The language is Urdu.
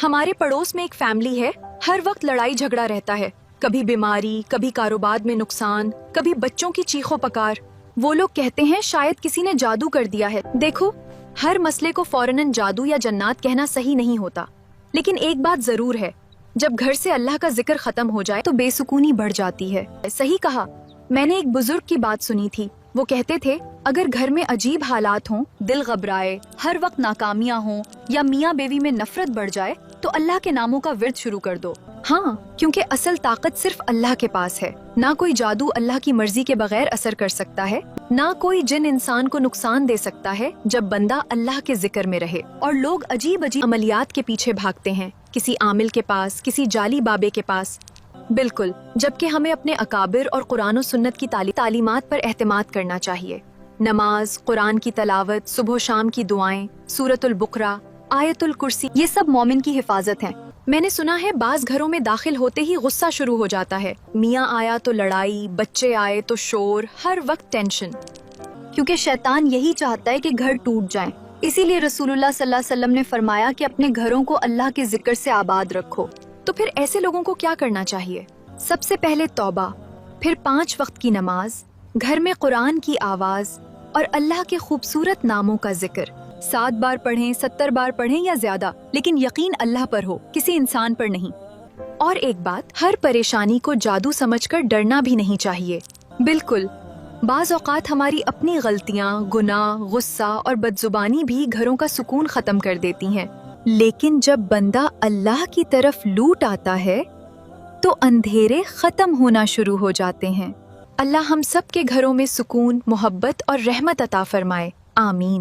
ہمارے پڑوس میں ایک فیملی ہے، ہر وقت لڑائی جھگڑا رہتا ہے، کبھی بیماری، کبھی کاروبار میں نقصان، کبھی بچوں کی چیخو پکار۔ وہ لوگ کہتے ہیں شاید کسی نے جادو کر دیا ہے۔ دیکھو، ہر مسئلے کو فوراً جادو یا جنات کہنا صحیح نہیں ہوتا، لیکن ایک بات ضرور ہے، جب گھر سے اللہ کا ذکر ختم ہو جائے تو بے سکونی بڑھ جاتی ہے۔ صحیح کہا۔ میں نے ایک بزرگ کی بات سنی تھی، وہ کہتے تھے اگر گھر میں عجیب حالات ہوں، دل گھبرائے، ہر وقت ناکامیاں ہوں یا میاں بیوی میں نفرت بڑھ جائے تو اللہ کے ناموں کا ورد شروع کر دو۔ ہاں، کیونکہ اصل طاقت صرف اللہ کے پاس ہے۔ نہ کوئی جادو اللہ کی مرضی کے بغیر اثر کر سکتا ہے، نہ کوئی جن انسان کو نقصان دے سکتا ہے جب بندہ اللہ کے ذکر میں رہے۔ اور لوگ عجیب عملیات کے پیچھے بھاگتے ہیں، کسی عامل کے پاس، کسی جعلی بابے کے پاس۔ بالکل، جبکہ ہمیں اپنے اکابر اور قرآن و سنت کی تعلیمات پر اعتماد کرنا چاہیے۔ نماز، قرآن کی تلاوت، صبح و شام کی دعائیں، سورۃ البقرہ، آیت الکرسی، یہ سب مومن کی حفاظت ہیں۔ میں نے سنا ہے بعض گھروں میں داخل ہوتے ہی غصہ شروع ہو جاتا ہے، میاں آیا تو لڑائی، بچے آئے تو شور، ہر وقت ٹینشن، کیونکہ شیطان یہی چاہتا ہے کہ گھر ٹوٹ جائیں۔ اسی لیے رسول اللہ صلی اللہ علیہ وسلم نے فرمایا کہ اپنے گھروں کو اللہ کے ذکر سے آباد رکھو۔ تو پھر ایسے لوگوں کو کیا کرنا چاہیے؟ سب سے پہلے توبہ، پھر 5 وقت کی نماز، گھر میں قرآن کی آواز اور اللہ کے خوبصورت ناموں کا ذکر۔ 7 بار پڑھیں، 70 بار پڑھیں یا زیادہ، لیکن یقین اللہ پر ہو، کسی انسان پر نہیں۔ اور ایک بات، ہر پریشانی کو جادو سمجھ کر ڈرنا بھی نہیں چاہیے۔ بالکل، بعض اوقات ہماری اپنی غلطیاں، گناہ، غصہ اور بدزبانی بھی گھروں کا سکون ختم کر دیتی ہیں، لیکن جب بندہ اللہ کی طرف لوٹ آتا ہے تو اندھیرے ختم ہونا شروع ہو جاتے ہیں۔ اللہ ہم سب کے گھروں میں سکون، محبت اور رحمت عطا فرمائے۔ آمین۔